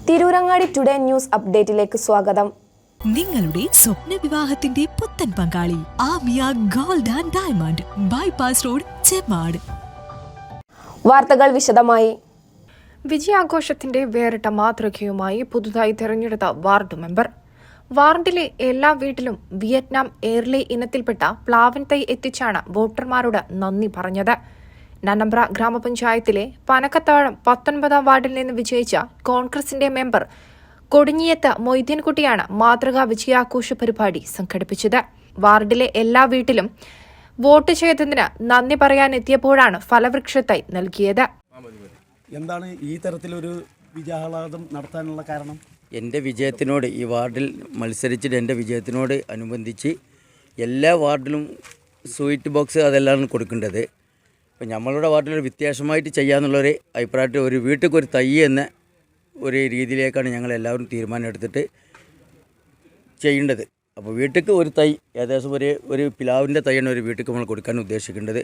Tirurangadi today news അപ്ഡേറ്റിലേക്ക് സ്വാഗതം. നിങ്ങളുടെ സ്വപ്ന വിവാഹത്തിന്റെ പുത്തൻ പങ്കാളി Amiya gold and diamond bypass road Chemmad. വാർത്തകൾ വിശദമായി. വിജയാഘോഷത്തിന്റെ വേറിട്ട മാതൃകയുമായി പുതുതായി തെരഞ്ഞെടുത്ത വാർഡ് മെമ്പർ. വാർഡിലെ എല്ലാ വീട്ടിലും വിയറ്റ്നാം എയർലി ഇനത്തിൽപ്പെട്ട പ്ലാവൻ തൈ എത്തിച്ചാണ് വോട്ടർമാരോട് നന്ദി പറഞ്ഞത്. നന്നമ്പ്ര ഗ്രാമപഞ്ചായത്തിലെ പനക്കത്താഴം 19 വാർഡിൽ നിന്ന് വിജയിച്ച കോൺഗ്രസിന്റെ മെമ്പർ കൊടിഞ്ഞിയത്ത് മൊയ്തീൻകുട്ടിയാണ് മാതൃകാ വിജയാഘോഷ പരിപാടി സംഘടിപ്പിച്ചത്. വാർഡിലെ എല്ലാ വീട്ടിലും വോട്ട് ചെയ്തതിന് നന്ദി പറയാനെത്തിയപ്പോഴാണ് ഫലവൃക്ഷത്തൈ നൽകിയത്. എന്താണ് ഈ തരത്തിലൊരു വിജയാഹ്ലാദം നടത്താനുള്ള കാരണം? എൻ്റെ വിജയത്തിനോട്, ഈ വാർഡിൽ മത്സരിച്ചിട്ട് എൻ്റെ വിജയത്തിനോട് അനുബന്ധിച്ച് എല്ലാ വാർഡിലും സ്വീറ്റ് ബോക്സ് അതെല്ലാം കൊടുക്കേണ്ടത്. അപ്പോൾ നമ്മളുടെ വാർഡിലൊരു വ്യത്യാസമായിട്ട് ചെയ്യാന്നുള്ളൊരു അഭിപ്രായത്തിൽ ഒരു വീട്ടിൽ ഒരു തൈ എന്ന ഒരു രീതിയിലേക്കാണ് ഞങ്ങളെല്ലാവരും തീരുമാനം എടുത്തിട്ട് ചെയ്യേണ്ടത്. അപ്പോൾ വീട്ടിൽ ഒരു തൈ, ഏകദേശം ഒരു പിലാവിൻ്റെ തൈയാണ് ഒരു വീട്ടിൽ നമ്മൾ കൊടുക്കാൻ ഉദ്ദേശിക്കേണ്ടത്.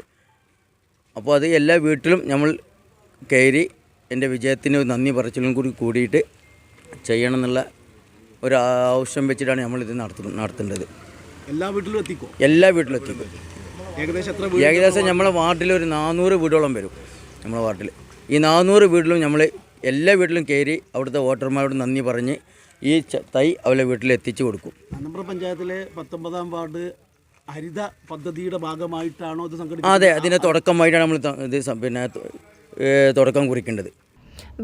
അപ്പോൾ അത് എല്ലാ വീട്ടിലും നമ്മൾ കയറി എൻ്റെ വിജയത്തിന് നന്ദി പറച്ചിലും കൂടിയിട്ട് ചെയ്യണം എന്നുള്ള ഒരു ആവശ്യം വെച്ചിട്ടാണ് നമ്മളിത് നടത്തേണ്ടത്. എല്ലാ വീട്ടിലും എത്തിക്കും? എല്ലാ വീട്ടിലും എത്തിക്കും. ഏകദേശം നമ്മളെ വാർഡിൽ ഒരു 400 വീടുകളോളം വരും. നമ്മളെ വാർഡിൽ ഈ 400 വീട്ടിലും നമ്മൾ എല്ലാ വീട്ടിലും കയറി അവിടുത്തെ വോട്ടർമാരോട് നന്ദി പറഞ്ഞ് ഈ തൈ അവരുടെ വീട്ടിൽ എത്തിച്ചു കൊടുക്കും. നന്നമ്പ്ര പഞ്ചായത്തിലെ 19 വാർഡ് ഹരിത പദ്ധതിയുടെ ഭാഗമായിട്ടാണോ ഇത് സംഘടിപ്പിച്ചത്? അതെ, അതിൻ്റെ തുടക്കമായിട്ടാണ് നമ്മൾ ഇത് തുടക്കം കുറിക്കേണ്ടത്.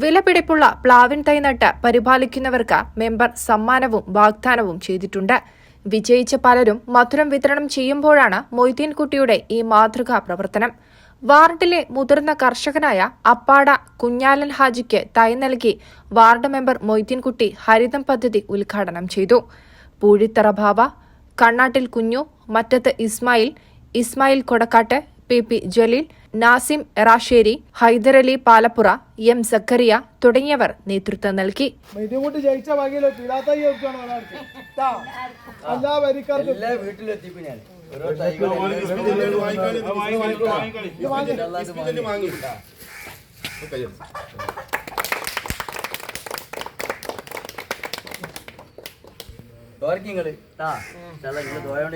വിലപിടിപ്പുള്ള പ്ലാവിൻ തൈ നട്ട് പരിപാലിക്കുന്നവർക്ക് മെമ്പർ സമ്മാനവും വാഗ്ദാനവും ചെയ്തിട്ടുണ്ട്. വിജയിച്ച പലരും മധുരം വിതരണം ചെയ്യുമ്പോഴാണ് മൊയ്തീൻകുട്ടിയുടെ ഈ മാതൃകാ പ്രവർത്തനം. വാർഡിലെ മുതിർന്ന കർഷകനായ അപ്പാട കുഞ്ഞാലൻ ഹാജിക്ക് തൈ നൽകി വാർഡ് മെമ്പർ മൊയ്തീൻകുട്ടി ഹരിതം പദ്ധതി ഉദ്ഘാടനം ചെയ്തു. പൂഴിത്തറ ബാവ, കണ്ണാട്ടിൽ കുഞ്ഞു, മറ്റത്ത് ഇസ്മായിൽ കൊടക്കാട്ട്, പി ജലീൽ, നാസിം എറാശ്ശേരി, ഹൈദരലി പാലപ്പുറ, എം സക്കറിയ തുടങ്ങിയവർ നേതൃത്വം നൽകി.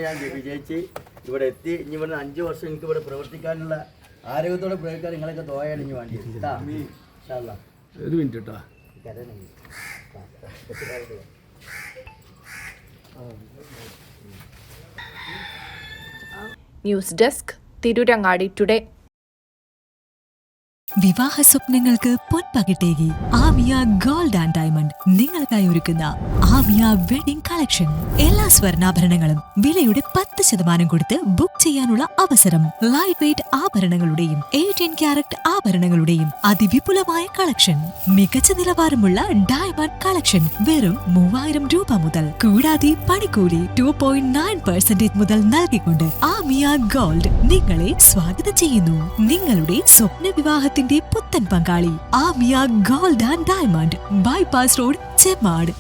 ഞാൻ വിജയിച്ച് ഇവിടെ എത്തി. ഇനി ഇവിടെ 5 വർഷം എനിക്ക് ഇവിടെ പ്രവർത്തിക്കാനുള്ള ആരോഗ്യത്തോടെ പ്രയോഗിക്കാൻ നിങ്ങളൊക്കെ ദോയാണ് ഇനി വേണ്ടി. ഒരു മിനിറ്റ് കേട്ടോ. News desk, Tirurangadi today. വിവാഹ സ്വപ്നങ്ങൾക്ക് പൊൻപകിട്ടേകി ആമിയ ഗോൾഡ് ആൻഡ് ഡയമണ്ട് നിങ്ങൾക്കായി ഒരുക്കുന്ന ആമിയ വെഡിംഗ് കളക്ഷൻ. എല്ലാ സ്വർണ്ണാഭരണങ്ങളും വിലയുടെ 10% കൊടുത്ത് ബുക്ക് ചെയ്യാനുള്ള അവസരം. ലൈറ്റ് വെയ്റ്റ് ആഭരണങ്ങളുടെയും 18 ക്യാരറ്റ് ആഭരണങ്ങളുടെയും അതിവിപുലമായ കളക്ഷൻ. മികച്ച നിലവാരമുള്ള ഡയമണ്ട് കളക്ഷൻ വെറും 3000 രൂപ മുതൽ. കൂടാതെ പണിക്കൂലി 2.9% മുതൽ നൽകിക്കൊണ്ട് ആമിയ ഗോൾഡ് നിങ്ങളെ സ്വാഗതം ചെയ്യുന്നു. നിങ്ങളുടെ സ്വപ്ന വിവാഹത്തിന്റെ പുത്തൻ പങ്കാളി Amiya gold and diamond bypass road Chemmad.